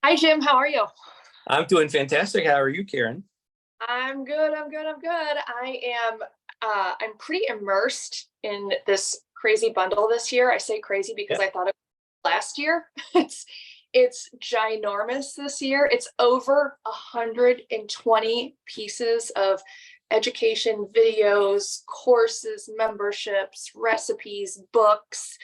Hi, Jim. How are you? I'm doing fantastic. How are you, Caryn? I'm good. I'm good. I'm pretty immersed in this crazy bundle this year. I say crazy because Yeah. I thought it was last year. It's ginormous this year. It's over 120 pieces of education, videos, courses, memberships, recipes, books,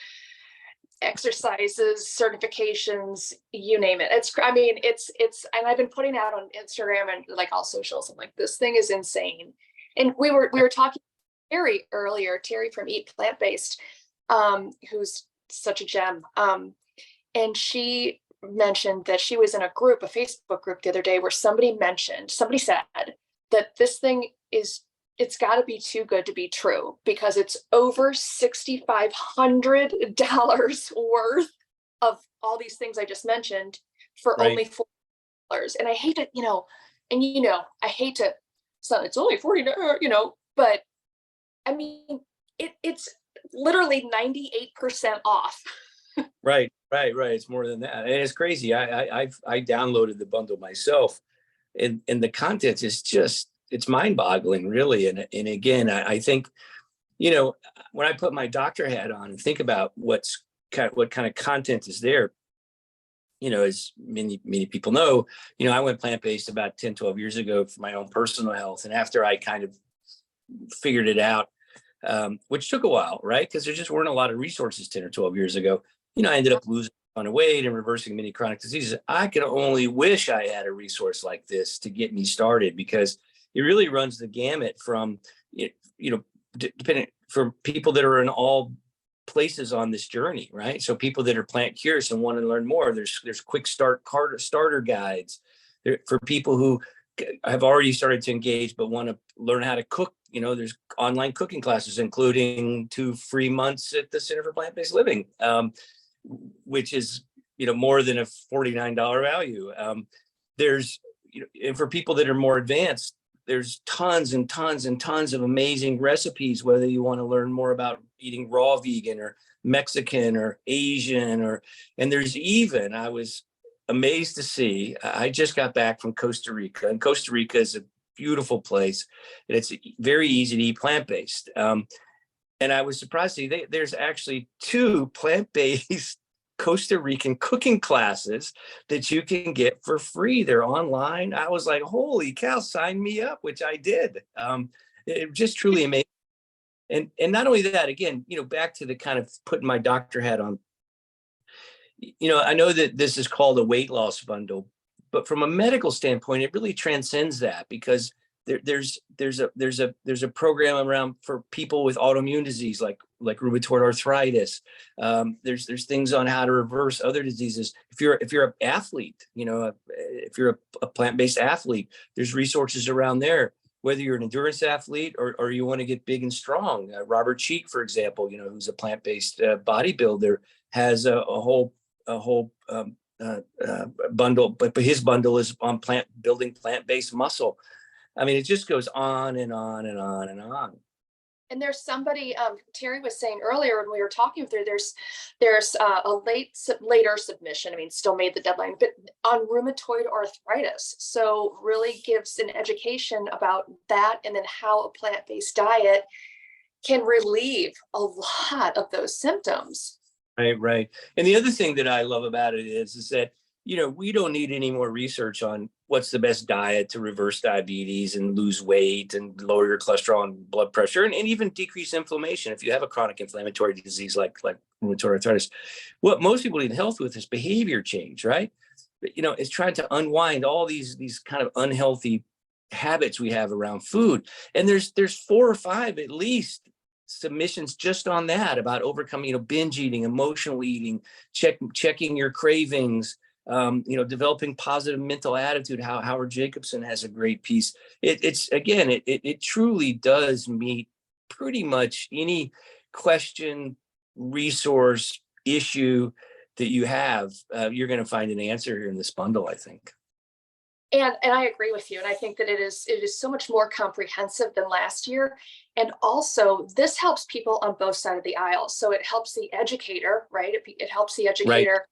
exercises, certifications, you name it. And I've been putting out on Instagram and like all socials. I'm like, this thing is insane. And we were talking to Terry earlier, Terry from Eat Plant Based, who's such a gem. And she mentioned that she was in a group, a Facebook group the other day where somebody said that this thing is it's got to be too good to be true because it's over $6,500 worth of all these things I just mentioned for Right. only $4. And I hate it, I hate to, so it's only 40, but I mean, it's literally 98% off. Right. It's more than that, and it's crazy. I downloaded the bundle myself, and the content is just it's mind-boggling, really. And again, I think when I put my doctor hat on and think about what kind of content is there. As many people know, I went plant-based about 10, 12 years ago for my own personal health, and after I kind of figured it out, which took a while, right? Because there just weren't a lot of resources 10 or 12 years ago. I ended up losing a ton of weight and reversing many chronic diseases. I could only wish I had a resource like this to get me started, because it really runs the gamut from, depending for people that are in all places on this journey, right? So people that are plant curious and want to learn more, there's quick starter guides. For people who have already started to engage but want to learn how to cook, there's online cooking classes, including 2 free months at the Center for Plant-Based Living, which is more than a $49 value. There's and for people that are more advanced, there's tons and tons and tons of amazing recipes, whether you want to learn more about eating raw vegan or Mexican or Asian, and there's even, I was amazed to see, I just got back from Costa Rica, and Costa Rica is a beautiful place, and it's very easy to eat plant-based. And I was surprised to see there's actually 2 plant-based Costa Rican cooking classes that you can get for free. They're online. I was like, holy cow, sign me up, which I did. It just truly amazing. And not only that, again, back to the kind of putting my doctor hat on, I know that this is called a weight loss bundle, but from a medical standpoint, it really transcends that, because there's a program around for people with autoimmune disease like rheumatoid arthritis. There's things on how to reverse other diseases. If you're an athlete, if you're a plant-based athlete, there's resources around there. Whether you're an endurance athlete or you want to get big and strong, Robert Cheek, for example, who's a plant-based bodybuilder, has a whole bundle, but his bundle is on building plant-based muscle. I mean, it just goes on and on and on and on. And there's somebody, Terry was saying earlier when we were talking through, there's a later submission. I mean, still made the deadline, but on rheumatoid arthritis. So really gives an education about that, and then how a plant-based diet can relieve a lot of those symptoms. Right. And the other thing that I love about it is that, we don't need any more research on what's the best diet to reverse diabetes and lose weight and lower your cholesterol and blood pressure, and even decrease inflammation if you have a chronic inflammatory disease like rheumatoid arthritis. What most people need help with is behavior change, right? But, it's trying to unwind all these kind of unhealthy habits we have around food. And there's 4 or 5 at least submissions just on that, about overcoming, binge eating, emotional eating, checking your cravings, developing positive mental attitude. Howard Jacobson has a great piece. It truly does meet pretty much any question, resource, issue that you have. You're going to find an answer here in this bundle, I think. And I agree with you. And I think that it is so much more comprehensive than last year. And also this helps people on both sides of the aisle. So it helps the educator, right? It helps the educator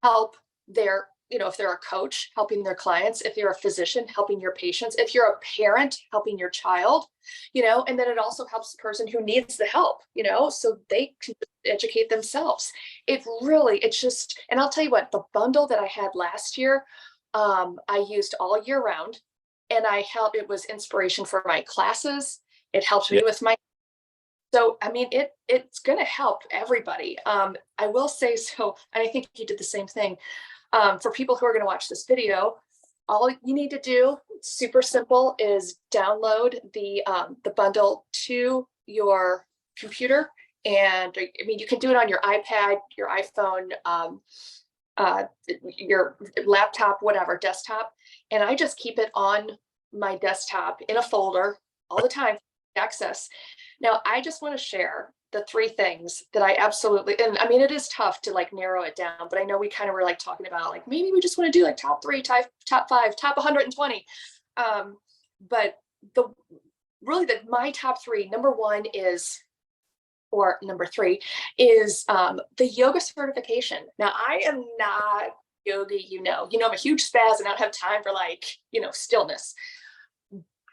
help their if they're a coach, helping their clients, if you're a physician, helping your patients, if you're a parent, helping your child, and then it also helps the person who needs the help, so they can educate themselves. It's just, and I'll tell you what, the bundle that I had last year, I used all year round, and it was inspiration for my classes. It helped me with my, so, I mean, it's going to help everybody. I will say so, and I think you did the same thing. For people who are going to watch this video, all you need to do, super simple, is download the bundle to your computer. And I mean, you can do it on your iPad, your iPhone, your laptop, whatever, desktop. And I just keep it on my desktop in a folder all the time, access. Now, I just want to share the 3 things that I absolutely, and I mean, it is tough to like narrow it down, but I know we kind of were like talking about like, maybe we just want to do like top 3, top 5, top 120. But my top 3, number 1 is, or number 3 is the yoga certification. Now, I am not yogi, I'm a huge spaz and I don't have time for like, stillness.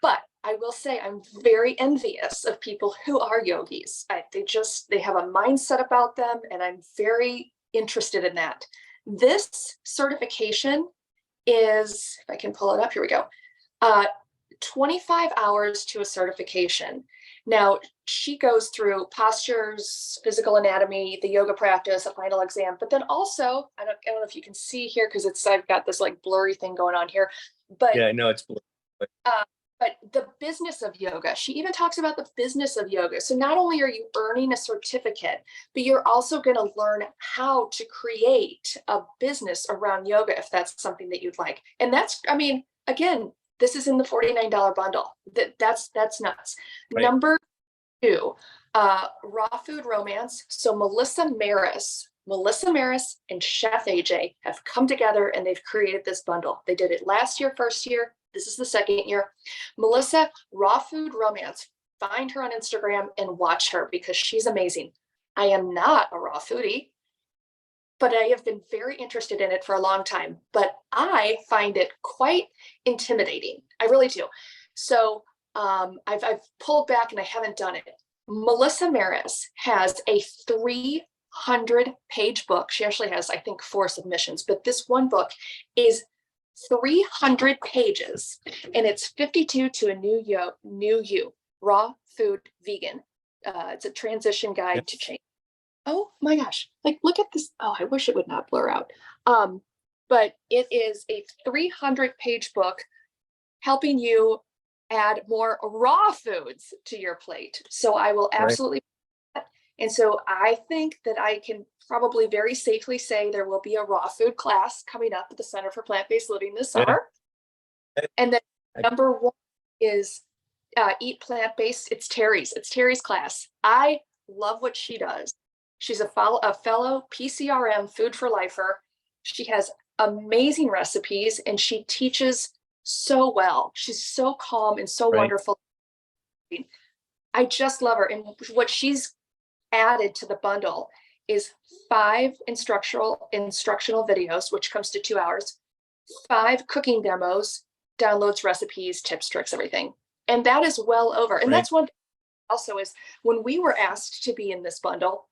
But I will say I'm very envious of people who are yogis. They have a mindset about them, and I'm very interested in that. This certification is, if I can pull it up, here we go, 25 hours to a certification. Now, she goes through postures, physical anatomy, the yoga practice, a final exam, but then also, I don't know if you can see here because I've got this like blurry thing going on here, but yeah, I know it's blurry. But the business of yoga, she even talks about the business of yoga. So not only are you earning a certificate, but you're also going to learn how to create a business around yoga if that's something that you'd like. And that's, I mean, again, this is in the $49 bundle. That's nuts. Right. Number 2, raw food romance. So Melissa Maris and Chef AJ have come together and they've created this bundle. They did it last year, first year. This is the second year. Melissa, raw food romance. Find her on Instagram and watch her because she's amazing. I am not a raw foodie, but I have been very interested in it for a long time. But I find it quite intimidating. I really do. So I've pulled back and I haven't done it. Melissa Maris has a 300-page book. She actually has, I think, 4 submissions, but this one book is 300 pages, and it's 52 to a new you, raw food vegan. It's a transition guide to change. Oh my gosh, like look at this. Oh, I wish it would not blur out. But it is a 300-page book helping you add more raw foods to your plate. So I will absolutely. Right. And so I think that I can probably very safely say there will be a raw food class coming up at the Center for Plant-Based Living this summer. And then number 1 is Eat Plant-Based. It's Terry's class. I love what she does. She's a fellow PCRM Food for Lifer. She has amazing recipes and she teaches so well. She's so calm and so wonderful. I just love her. And what she's added to the bundle is 5 instructional videos, which comes to 2 hours, 5 cooking demos, downloads, recipes, tips, tricks, everything. And that is well over. And that's one thing also is when we were asked to be in this bundle,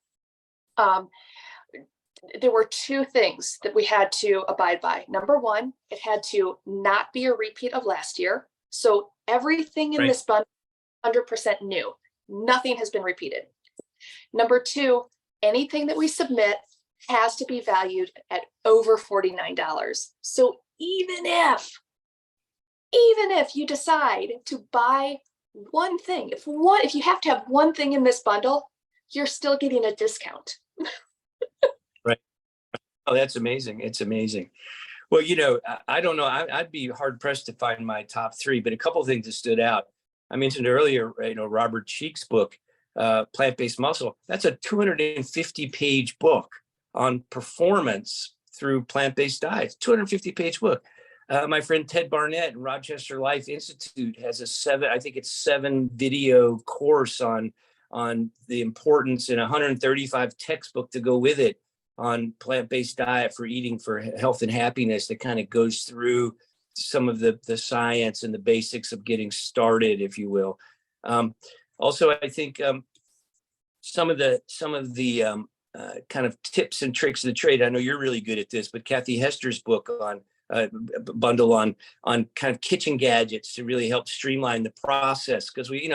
there were 2 things that we had to abide by. Number 1, it had to not be a repeat of last year. So everything in this bundle, 100% new. Nothing has been repeated. Number 2, anything that we submit has to be valued at over $49. So even if you decide to buy one thing, if you have to have one thing in this bundle, you're still getting a discount. Right. Oh, that's amazing. It's amazing. Well, I don't know. I'd be hard pressed to find my top 3, but a couple of things that stood out. I mentioned earlier, Robert Cheek's book, Plant-Based Muscle. That's a 250-page book on performance through plant-based diets. 250-page book. My friend Ted Barnett and Rochester Life Institute has a 7 video course on the importance and 135 textbook to go with it on plant-based diet for eating for health and happiness that kind of goes through some of the science and the basics of getting started, if you will. Also, I think some of the kind of tips and tricks of the trade. I know you're really good at this, but Kathy Hester's book on bundle on kind of kitchen gadgets to really help streamline the process, because we,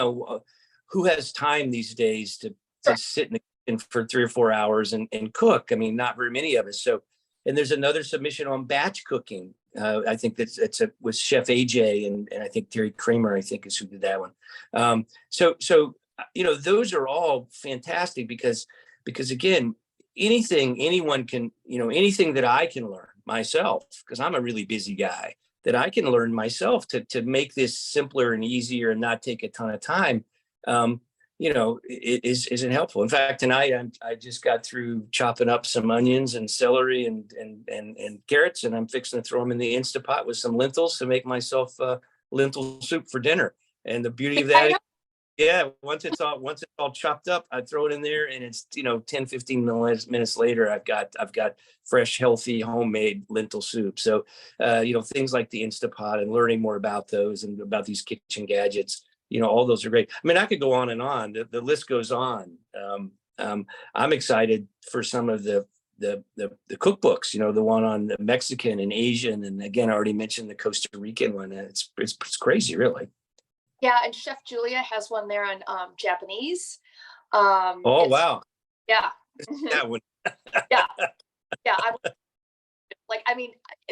who has time these days to sit in the kitchen for 3 or 4 hours and cook? I mean, not very many of us. So, and there's another submission on batch cooking. I think it's with Chef AJ and I think Terry Kramer, I think, is who did that one. So those are all fantastic because again, anyone can, anything that I can learn myself, because I'm a really busy guy, that I can learn myself to make this simpler and easier and not take a ton of time, it isn't helpful. In fact, tonight I just got through chopping up some onions and celery and carrots, and I'm fixing to throw them in the Instapot with some lentils to make myself lentil soup for dinner. And the beauty of that, yeah, once it's all chopped up, I throw it in there, and it's 10, 15 minutes later, I've got fresh, healthy, homemade lentil soup. So things like the Instapot and learning more about those and about these kitchen gadgets, all those are great. I mean, I could go on and on. The list goes on. I'm excited for some of the cookbooks, the one on the Mexican and Asian, and again, I already mentioned the Costa Rican one. It's crazy, really. Yeah, and Chef Julia has one there on Japanese. Oh, wow. Yeah. That one. Yeah. Yeah.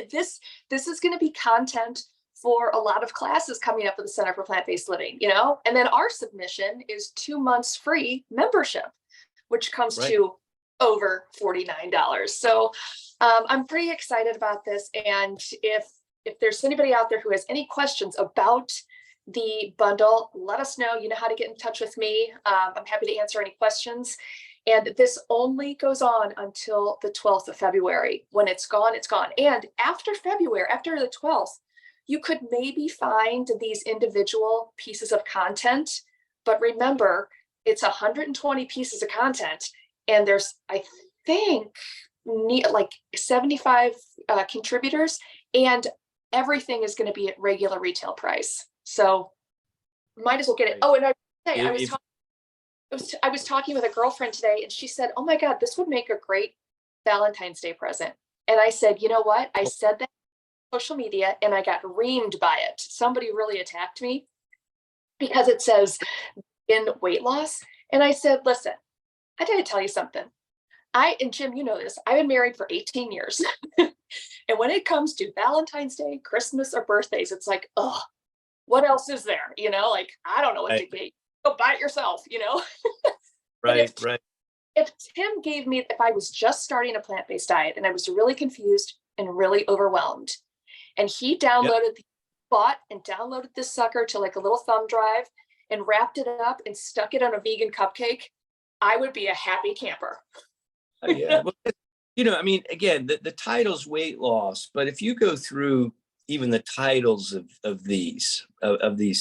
This is going to be content for a lot of classes coming up at the Center for Plant-Based Living, and then our submission is 2 months free membership, which comes to over $49. So I'm pretty excited about this. And if there's anybody out there who has any questions about the bundle, let us know. You know how to get in touch with me. I'm happy to answer any questions. And this only goes on until the 12th of February. When it's gone, it's gone. And after February, after the 12th, you could maybe find these individual pieces of content. But remember, it's 120 pieces of content. And there's, I think, like 75 contributors. And everything is going to be at regular retail price. So might as well get it. Oh, and I was talking with a girlfriend today, and she said, "Oh my God, this would make a great Valentine's Day present." And I said, "You know what? I said that on social media, and I got reamed by it. Somebody really attacked me because it says in weight loss." And I said, "Listen, I got to tell you something. And Jim, you know this. I've been married for 18 years, and when it comes to Valentine's Day, Christmas, or birthdays, it's like, oh." What else is there? I don't know what to get. Go buy it yourself, Right. If Tim gave me, if I was just starting a plant-based diet and I was really confused and really overwhelmed, and he bought and downloaded this sucker to like a little thumb drive and wrapped it up and stuck it on a vegan cupcake, I would be a happy camper. Yeah. Well, again, the title's weight loss, but if you go through even the titles of these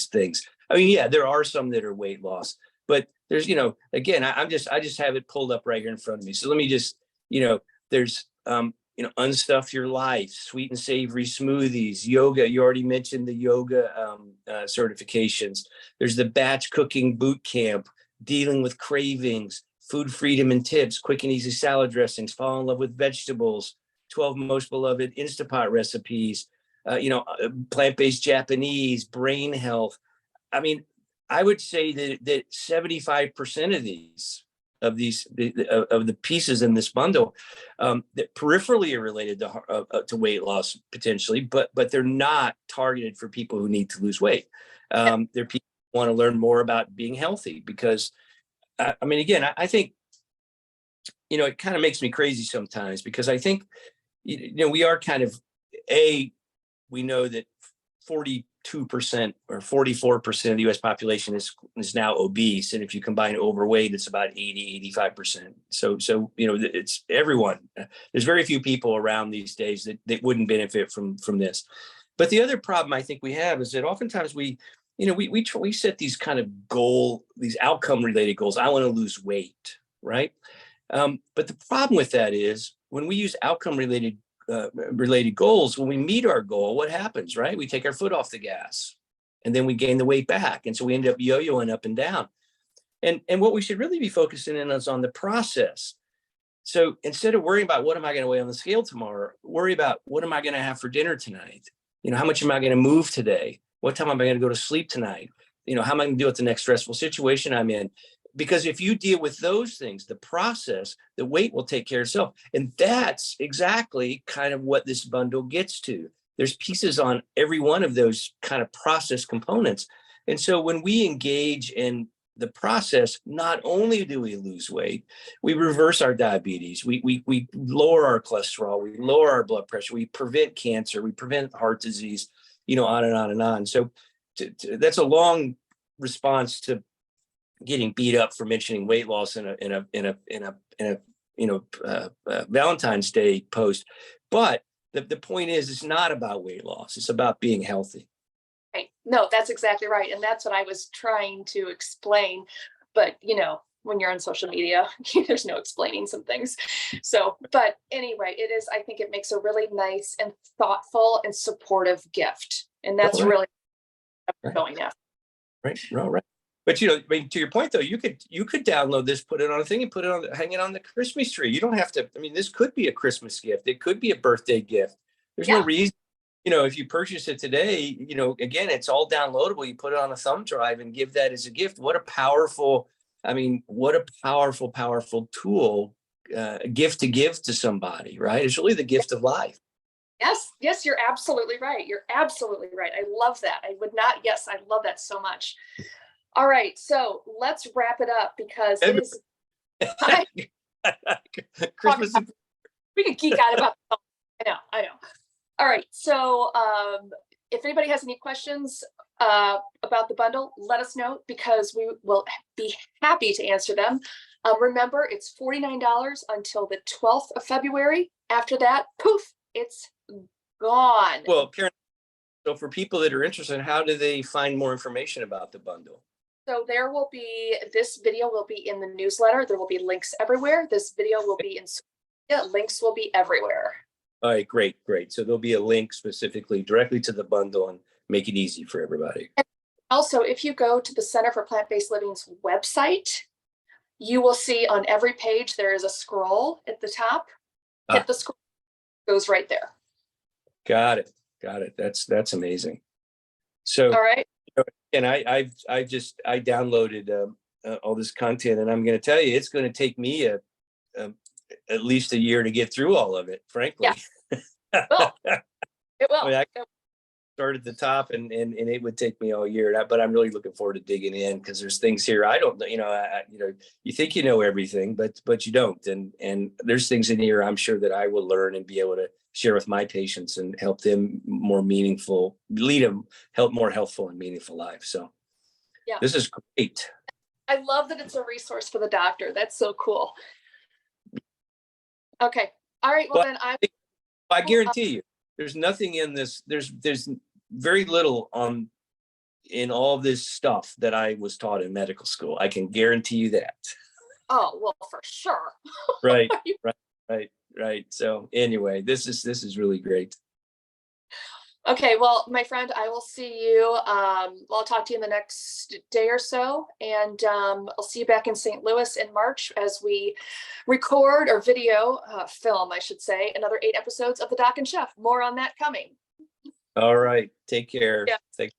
things, I mean, yeah, there are some that are weight loss, but there's, again, I just have it pulled up right here in front of me. So let me just, there's, unstuff your life, sweet and savory smoothies, yoga. You already mentioned the yoga certifications. There's the batch cooking boot camp, dealing with cravings, food freedom and tips, quick and easy salad dressings, fall in love with vegetables, 12 most beloved Instapot recipes, plant-based Japanese, brain health. I mean, I would say that 75% of the pieces in this bundle that peripherally are related to weight loss potentially, but they're not targeted for people who need to lose weight. They're people who want to learn more about being healthy, because I mean, again, I think, it kind of makes me crazy sometimes, because I think, we are kind of we know that 42% or 44% of the US population is now obese. And if you combine overweight, it's about 80, 85%. So, it's everyone. There's very few people around these days that wouldn't benefit from this. But the other problem I think we have is that oftentimes we set these kind of these outcome related goals. I want to lose weight, right? But the problem with that is when we use outcome related goals, when we meet our goal, what happens, right? We take our foot off the gas and then we gain the weight back. And so we end up yo-yoing up and down. And what we should really be focusing in is on the process. So instead of worrying about what am I going to weigh on the scale tomorrow, worry about what am I going to have for dinner tonight? How much am I going to move today? What time am I going to go to sleep tonight? How am I going to deal with the next stressful situation I'm in? Because if you deal with those things, the process, the weight will take care of itself. And that's exactly kind of what this bundle gets to. There's pieces on every one of those kind of process components. And so when we engage in the process, not only do we lose weight, we reverse our diabetes, we lower our cholesterol, we lower our blood pressure, we prevent cancer, we prevent heart disease, on and on and on. So that's a long response to getting beat up for mentioning weight loss in a Valentine's Day post. But the point is, it's not about weight loss. It's about being healthy. Right. No, that's exactly right. And that's what I was trying to explain. But, when you're on social media, there's no explaining some things. So, but anyway, I think it makes a really nice and thoughtful and supportive gift. And that's really what I'm going after. Right. Right. But to your point though, you could download this, put it on a thing, and hang it on the Christmas tree. You don't have to. This could be a Christmas gift. It could be a birthday gift. There's no reason. If you purchase it today, again, it's all downloadable. You put it on a thumb drive and give that as a gift. What a powerful tool, a gift to give to somebody, right? It's really the gift of life. Yes, you're absolutely right. You're absolutely right. I love that. I love that so much. All right, so let's wrap it up because it is Christmas. We could geek out about I know. All right, so if anybody has any questions about the bundle, let us know because we will be happy to answer them. Remember, it's $49 until the 12th of February. After that, poof, it's gone. Well, Caryn, so for people that are interested, how do they find more information about the bundle? So this video will be in the newsletter. There will be links everywhere. This video will be links will be everywhere. All right, great. So there'll be a link specifically directly to the bundle and make it easy for everybody. And also, if you go to the Center for Plant-Based Living's website, you will see on every page there is a scroll at the top. Hit the scroll, it goes right there. Got it. That's amazing. So, all right. And I downloaded all this content, and I'm going to tell you, it's going to take me at least a year to get through all of it, frankly. Yeah. It will. I start at the top, and it would take me all year. But I'm really looking forward to digging in because there's things here I don't know. You think you know everything, but you don't. And there's things in here I'm sure that I will learn and be able to share with my patients and help them help more healthful and meaningful lives. So this is great. I love that it's a resource for the doctor. That's so cool. Okay. All right. Well, then I guarantee you there's nothing in this. There's very little in all this stuff that I was taught in medical school. I can guarantee you that. Oh, well, for sure. Right. So anyway, this is really great. Okay, well, my friend, I will see you. I'll talk to you in the next day or so, and I'll see you back in St. Louis in March as we record or film, I should say, another 8 episodes of The Doc and Chef. More on that coming. All right, take care. Yeah. Thanks.